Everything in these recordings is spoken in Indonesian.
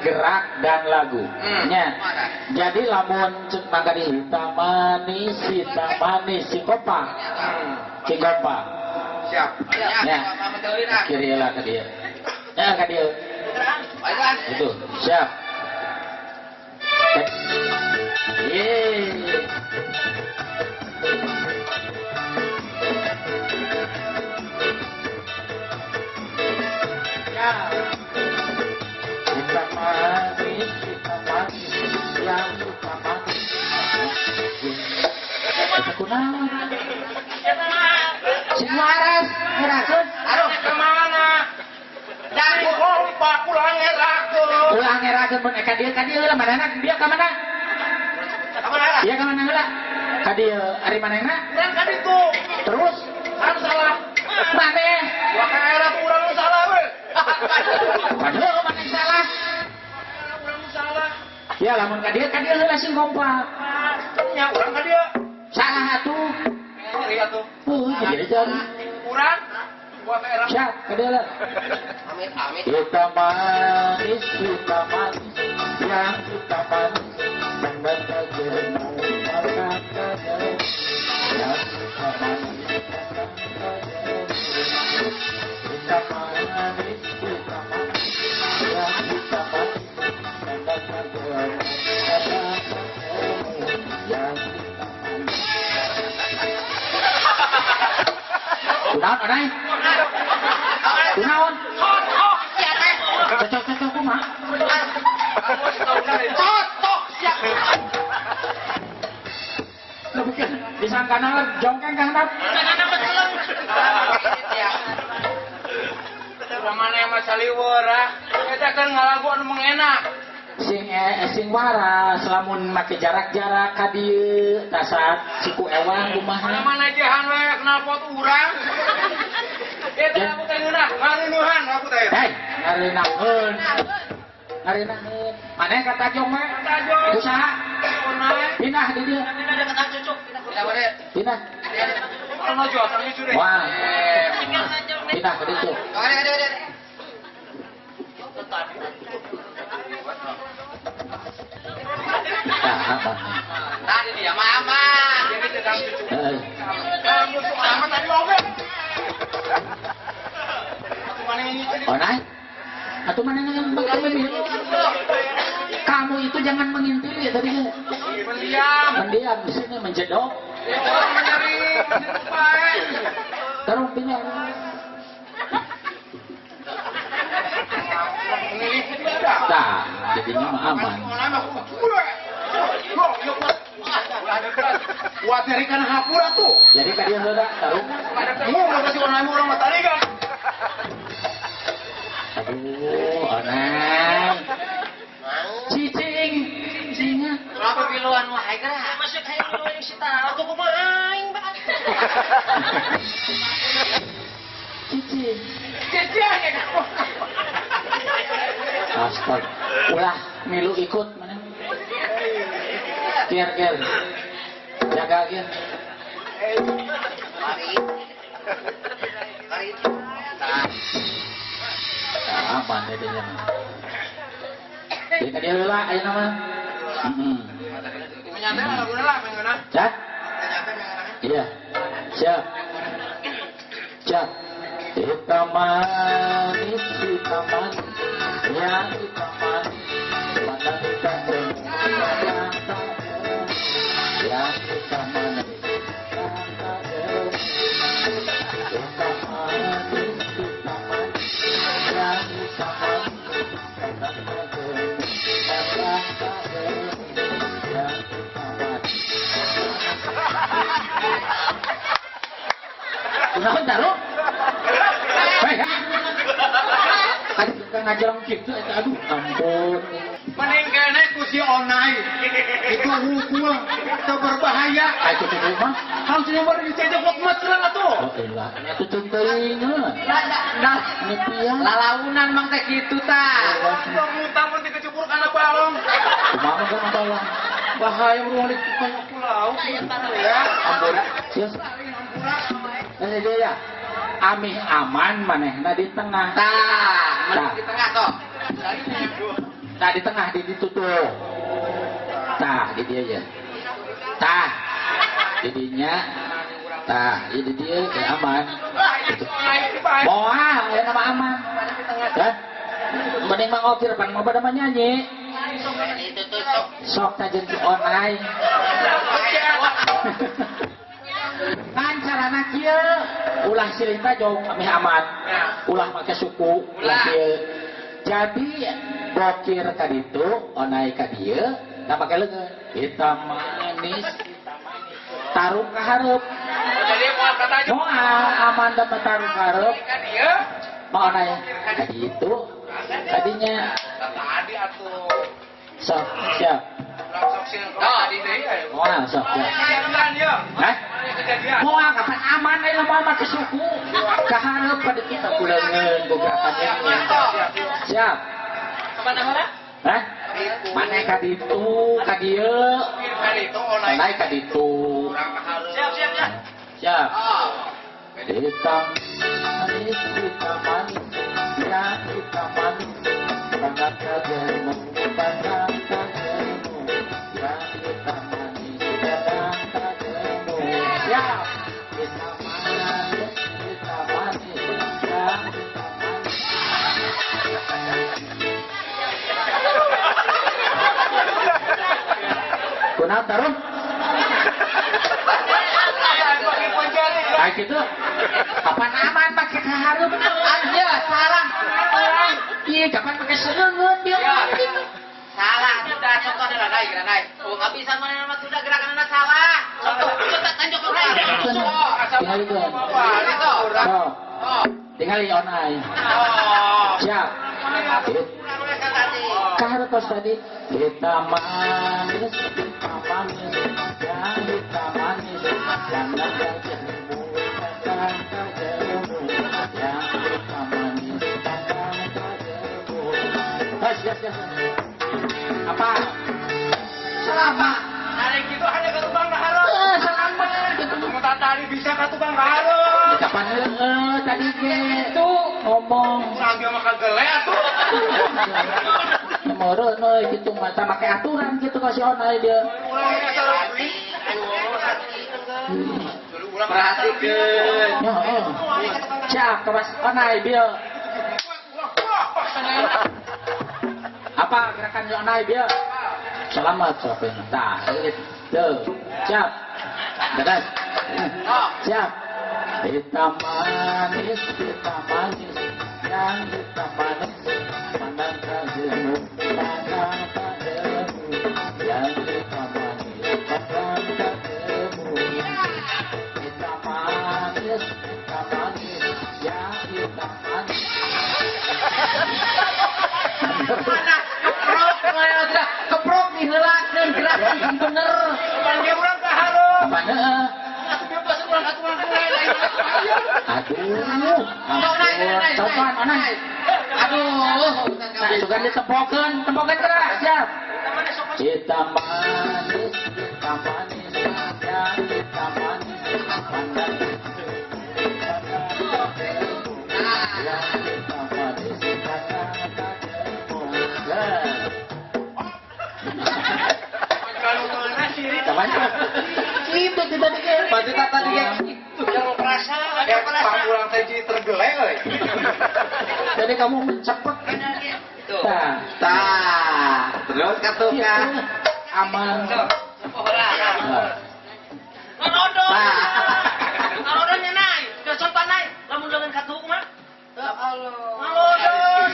gerak dan lagu. Nya. Jadi lamun cek mangga di hitam manis si kompak. Si kompak. Siap. Ya. Kiri lah ke dia. Ya ke dia. Baiklah. Itu. Siap. Yeay. Ya. Kita manis yang kita manis. Kita kunaon? Si Waras ngerakeun. Aduh, kemana? Dari kompak pulang ngerakeun. Ulah ngerakeun mun ka dieu lah manehna dia ka mana? Kemana? Dia ka mana heula? Ka dieu ari manehna? Urang ka ditu. Terus Kan salah. maneh. Wah kaera urang nu salah we. Padahal maneh salah. Urang nu salah. Ya lamun ka dieu heula sing kompak. Nya urang ka dieu. Salah atuh. Ngeri atuh. Jadi jari. Urang gua kaera. Siap, ka dieu lah. Amit amit. Kita manis yang kita manis membaca jenuh maka kader yang kita manis kita manis yang kita manis membaca jenuh maka kader yang kita manis. Kunaon anai? Kunaon? Cocok kumaha? Cocok siap. Bukan disangkana jongkang Kang Nap. Urang mana yang masa liweur ah. Eta kan ngalagu anu mengenak. Sing waras lamun make jarak-jarak ka dieu tasat siku ewang kumaha. Mana jahan we kenal pot urang. Eta aku teh ngeunah, ngarinuhan aku teh. Hei, ngarenaheun. Ngarenaheun. Maneh kata jong we? Tajong. Usaha. Pindah di dieu. Pindah dekat cucuk. Pindah bade. Pindah. Ono jual sang lucu deh. Wah. Pindah ke ditu. Ada. Nah, apa? Tadi dia mama. Jadi sedang cucuk. Kamu tuh amat tadi mobil. Oh, naik. Atau mana yang mengambil? Kamu itu jangan mengintip ya tadinya. Mendiam di sini menjedok. Mencari tupai. Taruh pindah. Nah, jadinya mah aman. Buat nyari kan hapura tuh. Jadi kalian sudah taruh. Mau kasih orang matahari kan? Aduh, aneh. Cicingnya. Kenapa piluan wah gara? Masuk kayak piluan si tahu tuh kumaha aing banget. Cicing. Cicing ya. Astaga. Ulah milu ikut mana? Kier. Jaga kier. Mari. Aman jadinya. Jadi dia heula aya nama. Menyantai lah guna lah pengen lah. Cak? Iya. Siap. Kita manis yang kita manis mana kita yang kita manis kita manis yang kita Kunaon taruh? Hei, kan kita ngajarang gitu, aduh, ampun. Mending kene ku si Onai. Itu hukul, itu berbahaya. Ayo ke rumah. Harus nyoba dicecek buat mesra atuh. Oh iya, itu centering. Nah, Nipian. lalaunan mang teh kitu tah. Muntah pun dikecebur kana balong. Kumaha kan masalah? Bahaya urang di kayak pulau. Ya, Ampun. Sias. Ini dia ya. Amih aman manehna di tengah. Tah, di tengah toh. Tah di tengah ditutup. Tah di dia aja. Tah. Didinya. Tah di dia aman. Gitu. Moal ya nama aman. Hah? Mending mangokir pan mau pada nyanyi. Sok tajen si online. Kan carana kieu ulah silih teh jauh kami aman. Ulah make suku ulah kieu. Jadi bokir ka ditu, onai ka dieu, da make leungeun. Hitam manis, taruh ka hareup. Jadi moal kata aja. Moal aman da taruh ka hareup. Kan dia. Mau onai ka ditu. Tadinya Tadi atuh. sok siap. Langsung sih tadi deh ya. Moal sok siap. Kejadian ya. Hah? Kejadian. Moal kapan aman aya moal make suku. Ka hareup pada kita kuleungeun boga kadenge. Siap. Kemana mana? Hah? Mana ka ditu, ka dieu. Kali itu online. Naik ka ditu. Siap siap siap. Siap. Hitam manis, hitam manis, ya hitam manis. Pandang kajamu, pandang kajamu, ya hitam manis, pandang kajamu. Siap. Hitam manis, hitam manis, ya hitam manis. Kunaon tarung? Kayak gitu. Kapan aman pakai harum? Aja salah. Iya, kapan pakai seungeun dia? Salah, sudah contoh adalah naik. Oh, nggak bisa mana nama sudah gerakan anak salah. Contoh, kita tanjok ke naik. Tinggal itu. So, tinggal onai. Siap. Kahar kos tadi. Hitam manis, hitam manis, ya hitam manis. Jangan kajamu, jangan kajamu, ya hitam manis, jangan kajamu. Siap. Apa? Selamat. Hari gitu hanya ke tukang kaharo. Selamat. Gitu. Kamu tak tadi bisa ke tukang kaharo. Kapan tadi gitu ngomong. Kurang dia makan gele atuh. Meureun euy kitu mah make aturan kitu ka si onai dia. Ulang acara beli. Ulang perhatikan. Heeh. Siap ka Mas onai dia. Apa gerakan si onai dia? Selamat sopen. Tah, gitu. Siap. Beres. Siap. Hitam manis, yang hitam manis, pandang kajamu, pandang kajamu, yang hitam manis, pandang kajamu, hitam manis, yang hitam manis. Keprok nih heula dan gerakan yang bener. Kapan dia ulang kaharo? Kapan Dia pas ulang ke tukang gele. Aduh, coba onai. Aduh, sugan ditepokeun, gerak, siap. Hitam manis, ya hitam manis, pandang ya hitam manis, Kalau mana sih? kapan? Itu tidak dikira. Pasti tadi ya. Yang perasa, Ya pulang saya jadi tergeleng euy. Jadi kamu cepet. Tah, Terus ka tukang. aman. Narodonnya naik, udah contoh naik. Lamun dengan katuk mah. Ya Allah. Ngalodon.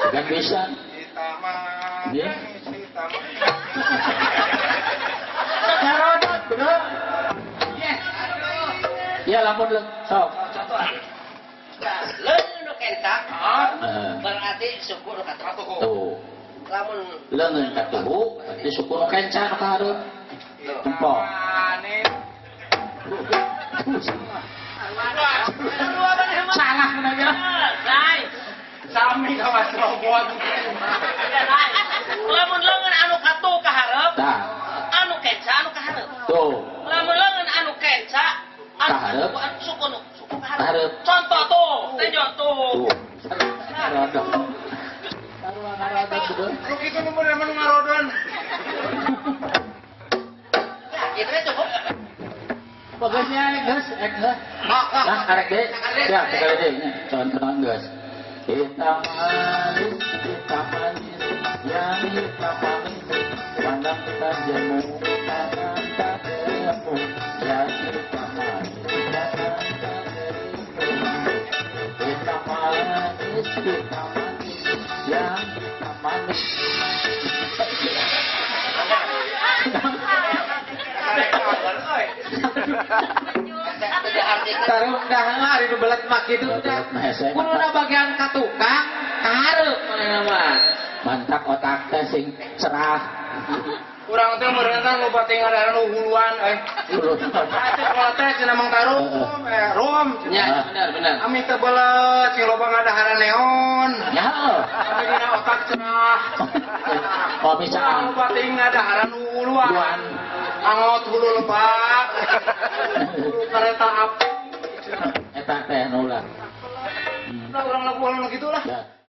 Gak bisa. Hitam manis, Iya. hitam manis. Narodot, bro. Ya lamun le. Sok. Leun nu kenta, Eh, berarti suku nu katuk. tuh. Lamun Leungeun katuhu, berarti suku nu kencan nu kahareup. Tempok. Manis. Salah bener. naik. Sami ka Mas Robot. Lamun leungeun anu katuk ka hareup, Tah, anu kenca anu ka hareup. tuh. Lamun leungeun anu kenca, anu Ka hareup. suku nu ka Ka hareup. Contoh tuh, tejo tuh. Tuh. Narodot. Taruhan narodot. betul. Lu gitu nu bener mah ngarodon. Gitu ya cukup. Bagusnya geus heuh. Mok. Nah, arek deui. Ya, sekali deui nya. Contohna geus. Hitam manis, yang hitam manis, pandang kita jemu, tangan tak temu, yang hitam manis, tangan tak temu. Hitam manis, yang hitam manis. Taruh dah hari nu belet mak kitu teh. Kuluna bagian ka tukang, kareup manehna mah. Mantak otak teh sing cerah. Urang teh meureuntan loba teh ngadaran nu huluan Atuh kalau teh cenah Mang Taruh, rom. Ya, benar. Ami teu belet sing loba ngadaharan neon. Ya. Tapi dina otak cenah. Oh bisa. Loba teh ngadaharan nu huluan. Angot hulu lebak. Hulu kereta api. Eta teh nu ulah. Udah urang lagu gitu lah. Ya.